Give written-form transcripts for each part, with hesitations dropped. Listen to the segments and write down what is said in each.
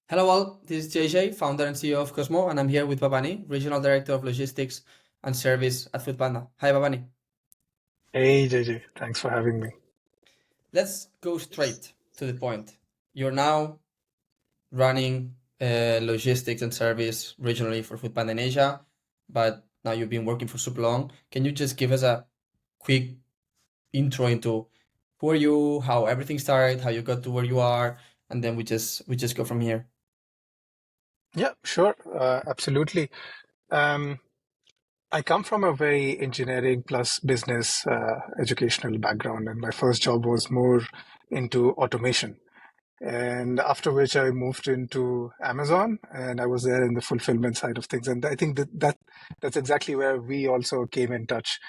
Hello all, this is JJ, founder and CEO of Cosmo, and I'm here with Bhavani, Regional Director of Logistics and Service at foodpanda. Hi Bhavani. Hey JJ, thanks for having me. Let's go straight to the point. You're now running logistics and service regionally for foodpanda in Asia, but now you've been working for super long. Can you just give us a quick intro into who are you, how everything started, how you got to where you are, and then we just go from here. Yeah, sure, absolutely. Um, I come from a very engineering plus business educational background, and my first job was more into automation. And after which I moved into Amazon, and I was there in the fulfillment side of things. And I think that's exactly where we also came in touch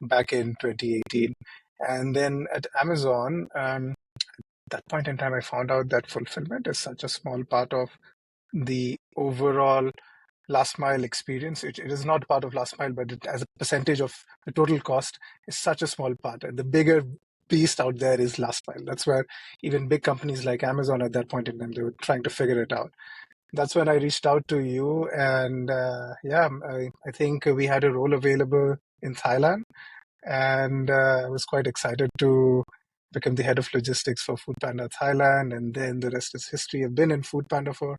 back in 2018. And then at Amazon, that point in time, I found out that fulfillment is such a small part of the overall last mile experience. It is not part of last mile, but as a percentage of the total cost is such a small part. And the bigger beast out there is last mile. That's where even big companies like Amazon at that point in time, they were trying to figure it out. That's when I reached out to you. And I think we had a role available in Thailand, and I was quite excited to become the head of logistics for foodpanda Thailand, and then the rest is history. I've been in foodpanda for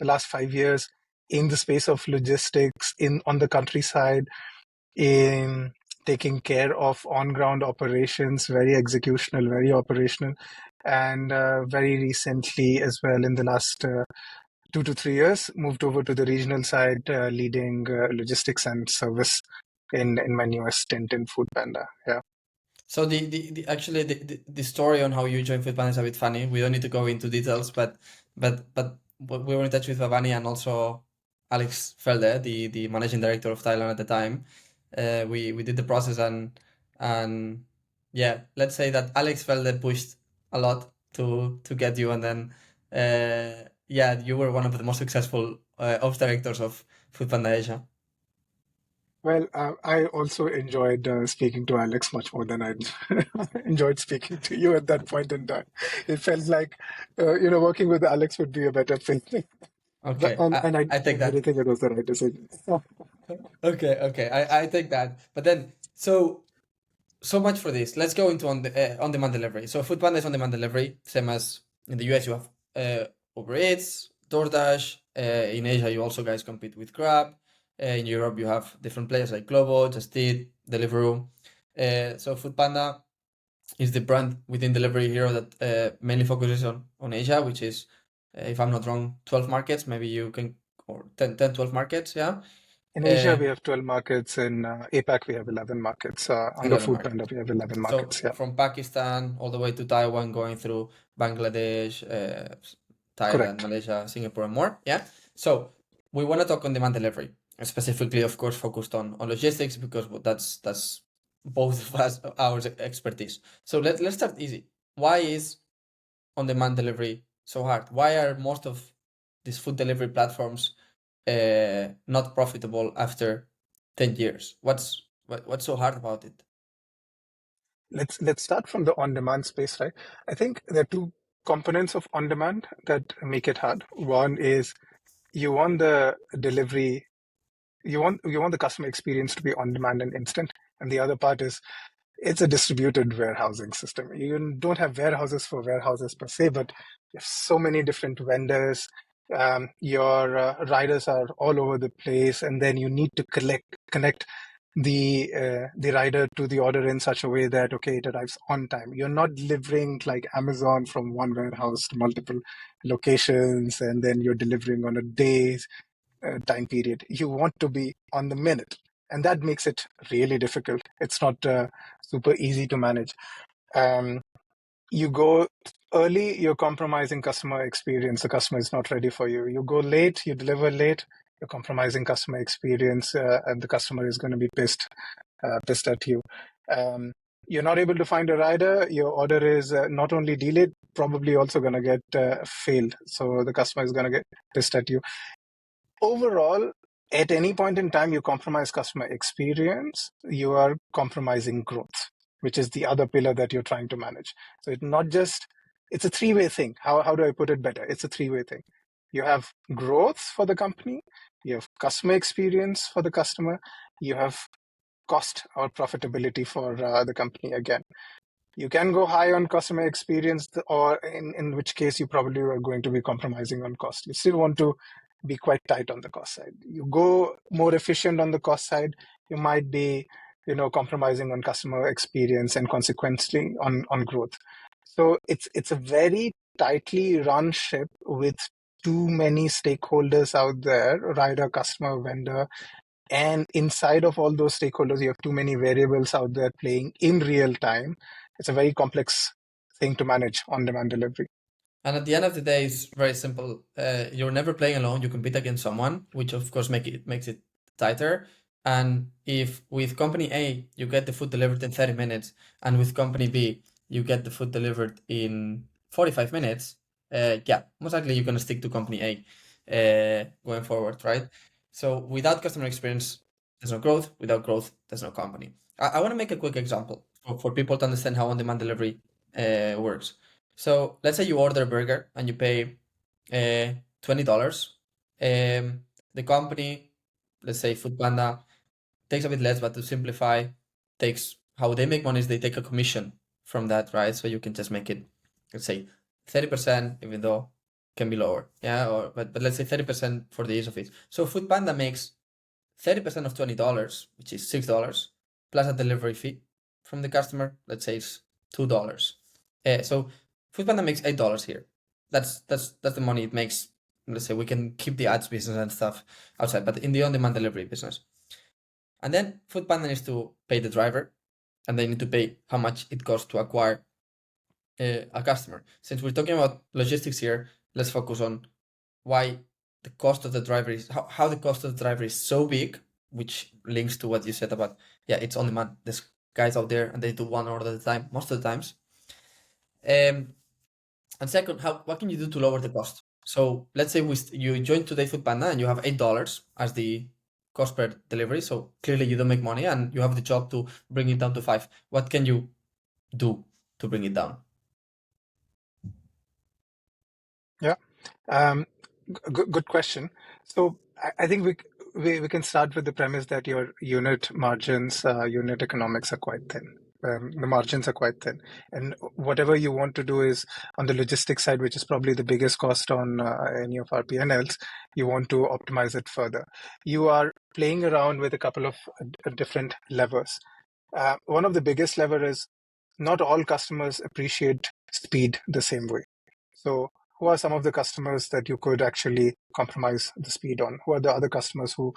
the last 5 years in the space of logistics in on the countryside, in taking care of on-ground operations, very executional, very operational, and very recently as well in the last 2 to 3 years, moved over to the regional side, leading logistics and service in my newest stint in foodpanda. Yeah. So the actually the story on how you joined Foodpanda is a bit funny. We don't need to go into details, but we were in touch with Bhavani and also Alex Felde, the managing director of Thailand at the time. We did the process and yeah, let's say that Alex Felde pushed a lot to get you, and then yeah, you were one of the most successful ops directors of Foodpanda Asia. Well, I also enjoyed speaking to Alex much more than I enjoyed speaking to you at that point in time. It felt like, working with Alex would be a better fit. Okay, And I I take really that. think it was the right decision. Okay, okay, I take that. But then, so much for this. Let's go into on-demand delivery. So Foodpanda is on-demand delivery, same as in the US. You have Uber Eats, DoorDash. In Asia, you also guys compete with Grab. In Europe, you have different players like Glovo, Just Eat, Deliveroo. So Foodpanda is the brand within delivery here that mainly focuses on Asia, which is, if I'm not wrong, 12 markets. Maybe you can, or 12 markets, yeah. In Asia, Uh, we have 12 markets. In APAC, we have 11 markets. Under 11 markets. Foodpanda, we have 11 So markets. Yeah, from Pakistan all the way to Taiwan, going through Bangladesh, Thailand, correct. Malaysia, Singapore, and more. Yeah. So we want to talk on demand delivery, specifically, of course, focused on logistics because that's both of us our expertise. So let's start easy. Why is on demand delivery so hard? Why are most of these food delivery platforms not profitable after 10 years? What's so hard about it? Let's start from the on-demand space, right? I think there are two components of on-demand that make it hard. One is you want the delivery you want the customer experience to be on demand and instant, and the other part is it's a distributed warehousing system. You don't have warehouses for warehouses per se, but you have so many different vendors. Your riders are all over the place, and then you need to connect the rider to the order in such a way that okay, it arrives on time. You're not delivering like Amazon from one warehouse to multiple locations, and then you're delivering on a day's time period. You want to be on the minute, and that makes it really difficult. It's not super easy to manage. Um, you go early, you're compromising customer experience. The customer is not ready for you. You go late, you deliver late, you're compromising customer experience, and the customer is going to be pissed at you. Um, you're not able to find a rider. Your order is not only delayed, probably also going to get failed. So the customer is going to get pissed at you. Overall, at any point in time you compromise customer experience, you are compromising growth, which is the other pillar that you're trying to manage. So it's not just, it's a three-way thing. How do I put it better? It's a three-way thing. You have growth for the company, you have customer experience for the customer, you have cost or profitability for the company again. You can go high on customer experience, or in which case you probably are going to be compromising on cost. You still want to be quite tight on the cost side. You go more efficient on the cost side, you might be, compromising on customer experience and consequently on growth. So it's a very tightly run ship with too many stakeholders out there, rider, customer, vendor, and inside of all those stakeholders, you have too many variables out there playing in real time. It's a very complex thing to manage on demand delivery. And at the end of the day, it's very simple. You're never playing alone. You compete against someone, which of course makes it tighter. And if with company A you get the food delivered in 30 minutes, and with company B you get the food delivered in 45 minutes, yeah, most likely you're gonna stick to company A going forward, right? So without customer experience, there's no growth. Without growth, there's no company. I want to make a quick example for people to understand how on-demand delivery works. So let's say you order a burger and you pay $20. The company, let's say foodpanda, takes a bit less, but to simplify, takes how they make money is they take a commission from that, right? So you can just make it, let's say 30%, even though it can be lower, yeah. Or but let's say 30% for the ease of it. So foodpanda makes 30% of $20, which is $6, plus a delivery fee from the customer. Let's say it's $2. So Foodpanda makes $8 here. That's the money it makes. Let's say we can keep the ads business and stuff outside, but in the on-demand delivery business. And then Foodpanda needs to pay the driver, and they need to pay how much it costs to acquire a customer. Since we're talking about logistics here, let's focus on why the cost of the driver is how the cost of the driver is so big, which links to what you said about, yeah, it's on demand. There's guys out there and they do one order at a time most of the times. And second, what can you do to lower the cost? So let's say you join today Foodpanda and you have $8 as the cost per delivery. So clearly you don't make money and you have the job to bring it down to 5. What can you do to bring it down? Yeah. Good question. So I think we can start with the premise that your unit margins, unit economics are quite thin. The margins are quite thin, and whatever you want to do is on the logistics side, which is probably the biggest cost on any of our P&Ls. You want to optimize it further. You are playing around with a couple of different levers. One of the biggest lever is not all customers appreciate speed the same way. So who are some of the customers that you could actually compromise the speed on? Who are the other customers who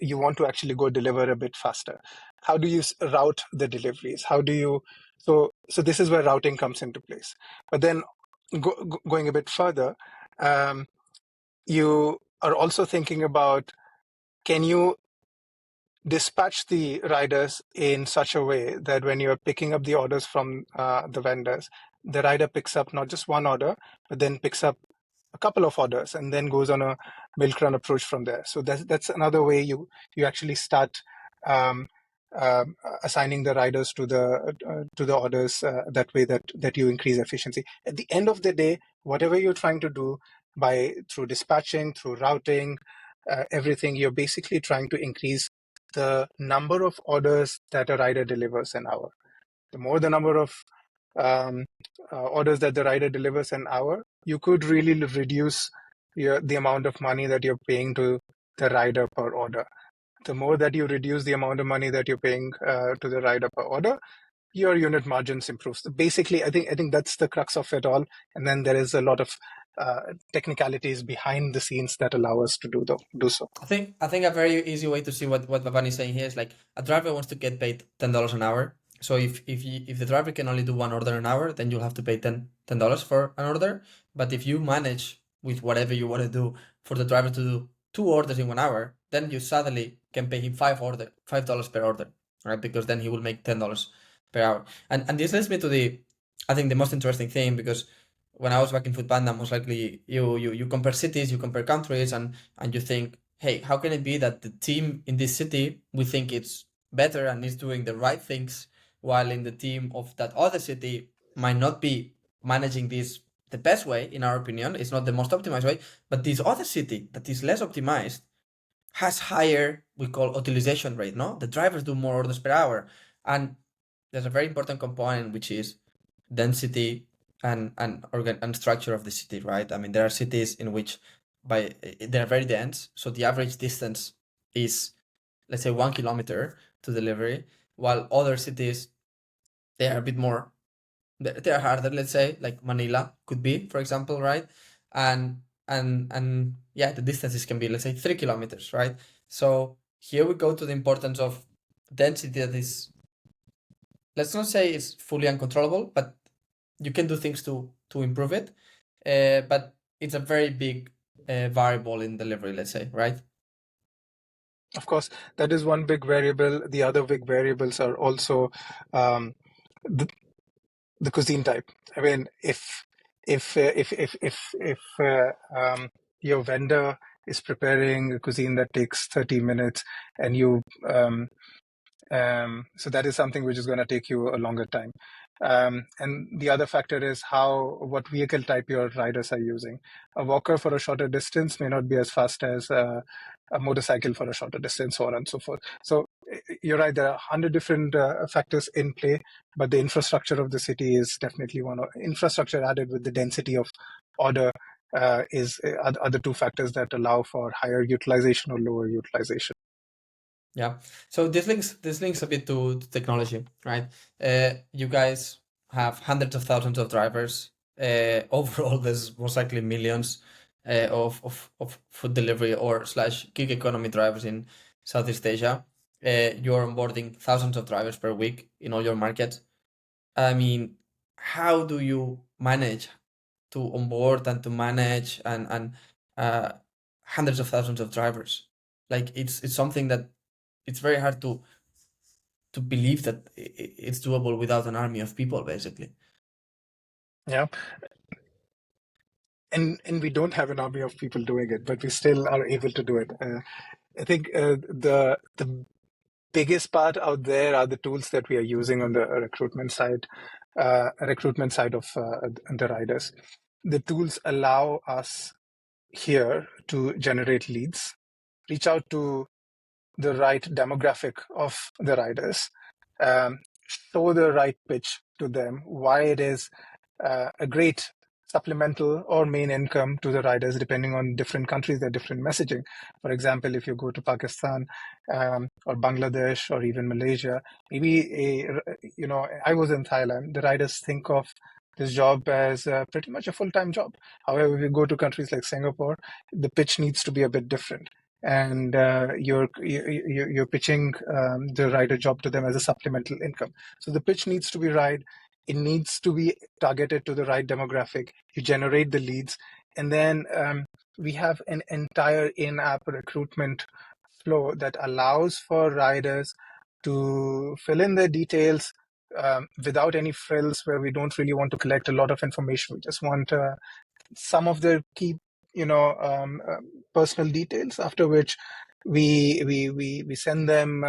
you want to actually go deliver a bit faster? How do you route the deliveries? How do you so this is where routing comes into place. But then going a bit further, you are also thinking about, can you dispatch the riders in such a way that when you're picking up the orders from the vendors, the rider picks up not just one order, but then picks up a couple of orders and then goes on a milk run approach from there. So that's another way you actually start um, assigning the riders to the orders that way that you increase efficiency. At the end of the day, whatever you're trying to do through dispatching, through routing, everything, you're basically trying to increase the number of orders that a rider delivers an hour. The more the number of orders that the rider delivers an hour, you could really reduce the amount of money that you're paying to the rider per order. The more that you reduce the amount of money that you're paying to the rider per order, your unit margins improves. Basically, I think that's the crux of it all. And then there is a lot of technicalities behind the scenes that allow us to do so. I think a very easy way to see what Bhavani is saying here is like a driver wants to get paid $10 an hour. So if the driver can only do one order an hour, then you'll have to pay $10 for an order. But if you manage with whatever you want to do for the driver to do 2 orders in 1 hour, then you suddenly can pay him $5 per order, right? Because then he will make $10 per hour. And this leads me to I think the most interesting thing, because when I was back in Foodpanda, most likely you compare cities, you compare countries, and you think, hey, how can it be that the team in this city we think it's better and is doing the right things, while in the team of that other city might not be managing this the best way, in our opinion. It's not the most optimized way, but this other city that is less optimized has higher, we call, utilization rate, no? The drivers do more orders per hour. And there's a very important component, which is density and structure of the city, right? I mean, there are cities in which they're very dense, so the average distance is, let's say, 1 kilometer to delivery, while other cities, they are a bit more, they're harder, let's say, like Manila could be, for example, right? And yeah, the distances can be, let's say, 3 kilometers, right? So here we go to the importance of density that is, let's not say it's fully uncontrollable, but you can do things to improve it. But it's a very big variable in delivery, let's say, right? Of course, that is one big variable. The other big variables are also um, the, the cuisine type. I mean, if your vendor is preparing a cuisine that takes 30 minutes and you so that is something which is going to take you a longer time. And the other factor is what vehicle type your riders are using. A walker for a shorter distance may not be as fast as a motorcycle for a shorter distance, so on and so forth. So you're right, there are 100 different factors in play, but the infrastructure of the city is definitely one. Infrastructure added with the density of order are the two factors that allow for higher utilization or lower utilization. Yeah. So this links a bit to technology, right? You guys have hundreds of thousands of drivers. Overall, there's most likely millions of food delivery or slash gig economy drivers in Southeast Asia. You're onboarding thousands of drivers per week in all your markets. I mean, how do you manage to onboard and to manage and uh, hundreds of thousands of drivers? Like it's something that it's very hard to believe that it's doable without an army of people, basically. Yeah. And we don't have an army of people doing it, but we still are able to do it. I think the biggest part out there are the tools that we are using on the recruitment side of the riders. The tools allow us here to generate leads, reach out to the right demographic of the riders, um, show the right pitch to them, why it is a great supplemental or main income to the riders, depending on different countries, their different messaging. For example, if you go to Pakistan or Bangladesh or even Malaysia, I was in Thailand, the riders think of this job as pretty much a full-time job. However, if you go to countries like Singapore, the pitch needs to be a bit different. And you're pitching the rider job to them as a supplemental income. So the pitch needs to be right. It needs to be targeted to the right demographic. You generate the leads, and then we have an entire in-app recruitment flow that allows for riders to fill in their details without any frills, where we don't really want to collect a lot of information. We just want some of the key, personal details. After which we send them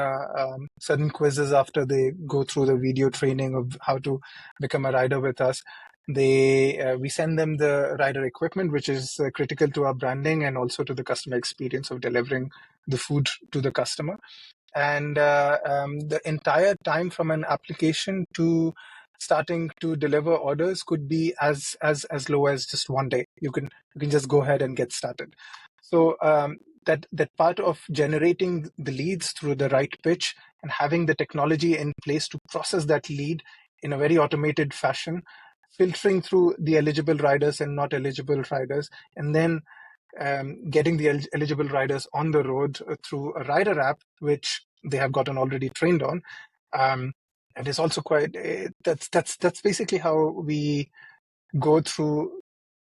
certain quizzes after they go through the video training of how to become a rider with us. We send them the rider equipment, which is critical to our branding and also to the customer experience of delivering the food to the customer. And the entire time from an application to starting to deliver orders could be as low as just one day. You can just go ahead and get started. So that part of generating the leads through the right pitch and having the technology in place to process that lead in a very automated fashion, filtering through the eligible riders and not eligible riders, and then getting the eligible riders on the road through a rider app, which they have gotten already trained on. And it's also quite, that's basically how we go through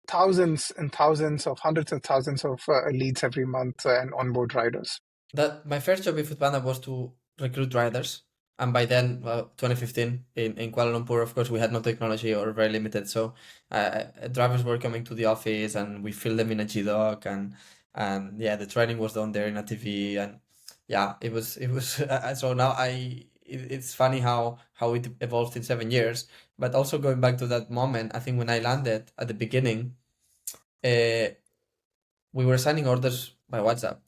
thousands and thousands of hundreds of thousands of leads every month and onboard riders. That my first job in Foodpanda was to recruit riders, and by then, well, 2015 in Kuala Lumpur, of course, we had no technology or very limited. So drivers were coming to the office, and we filled them in a GDoc, and yeah, the training was done there in a TV, and yeah, it was. So now it's funny how it evolved in 7 years. But also going back to that moment, I think when I landed at the beginning, uh, we were signing orders by WhatsApp.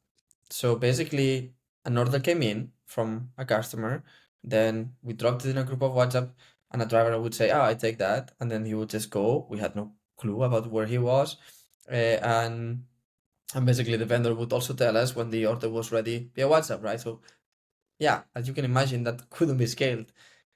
So basically, an order came in from a customer, then we dropped it in a group of WhatsApp, and a driver would say, "Ah, I take that," and then he would just go. We had no clue about where he was, and basically the vendor would also tell us when the order was ready via WhatsApp, right? So yeah, as you can imagine, that couldn't be scaled.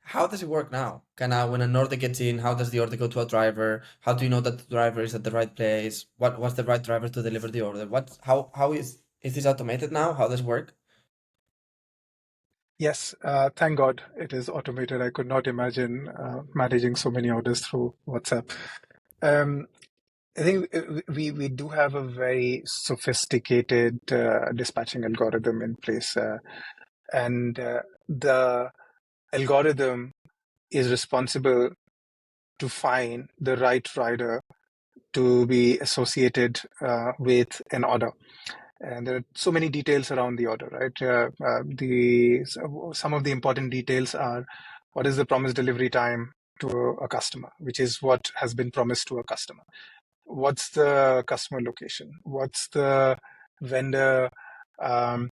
How does it work now? When an order gets in, how does the order go to a driver? How do you know that the driver is at the right place? What's the right driver to deliver the order? How is this automated now? How does it work? Yes, thank God it is automated. I could not imagine managing so many orders through WhatsApp. Um, I think we do have a very sophisticated dispatching algorithm in place, and the algorithm is responsible to find the right rider to be associated with an order. And there are so many details around the order, right? Some of the important details are what is the promised delivery time to a customer, which is what has been promised to a customer. What's the customer location? What's the vendor um,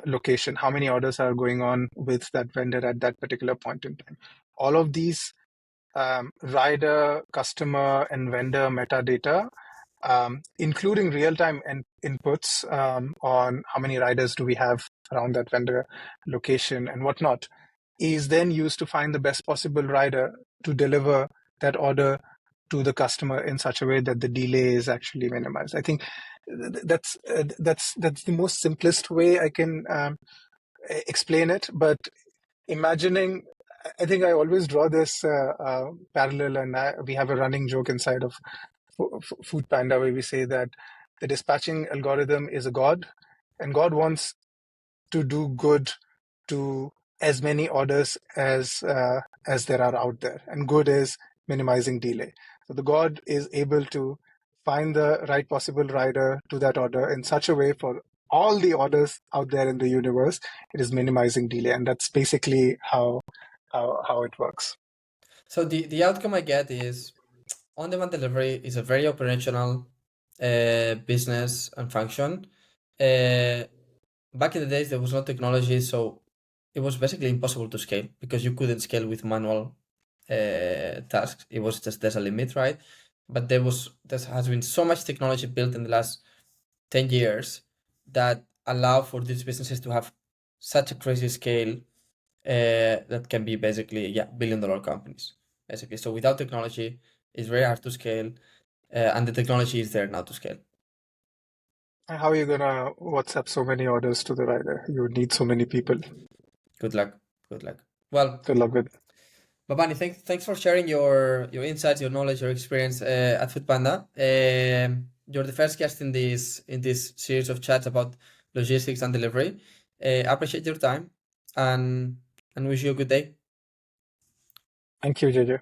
location? How many orders are going on with that vendor at that particular point in time? All of these rider, customer, and vendor metadata, including real-time inputs on how many riders do we have around that vendor location and whatnot, is then used to find the best possible rider to deliver that order to the customer in such a way that the delay is actually minimized. I think that's the most simplest way I can explain it. But imagining, I think I always draw this parallel, and we have a running joke inside of Food Panda where we say that the dispatching algorithm is a god, and God wants to do good to as many orders as there are out there, and good is minimizing delay. So the god is able to find the right possible rider to that order in such a way for all the orders out there in the universe, it is minimizing delay, and that's basically how it works. So the outcome I get is on-demand delivery is a very operational business and function. Uh, Back in the days, there was no technology, so it was basically impossible to scale because you couldn't scale with manual tasks. It was just there's a limit, right? But there has been so much technology built in the last 10 years that allow for these businesses to have such a crazy scale that can be basically billion-dollar companies basically. So without technology, it's very hard to scale, and the technology is there now to scale. How are you gonna WhatsApp so many orders to the rider? You would need so many people. Good luck. Good luck. Well, Good luck with. Babani, thanks for sharing your insights, your knowledge, your experience at Foodpanda. You're the first guest in this series of chats about logistics and delivery. I appreciate your time and wish you a good day. Thank you, JJ.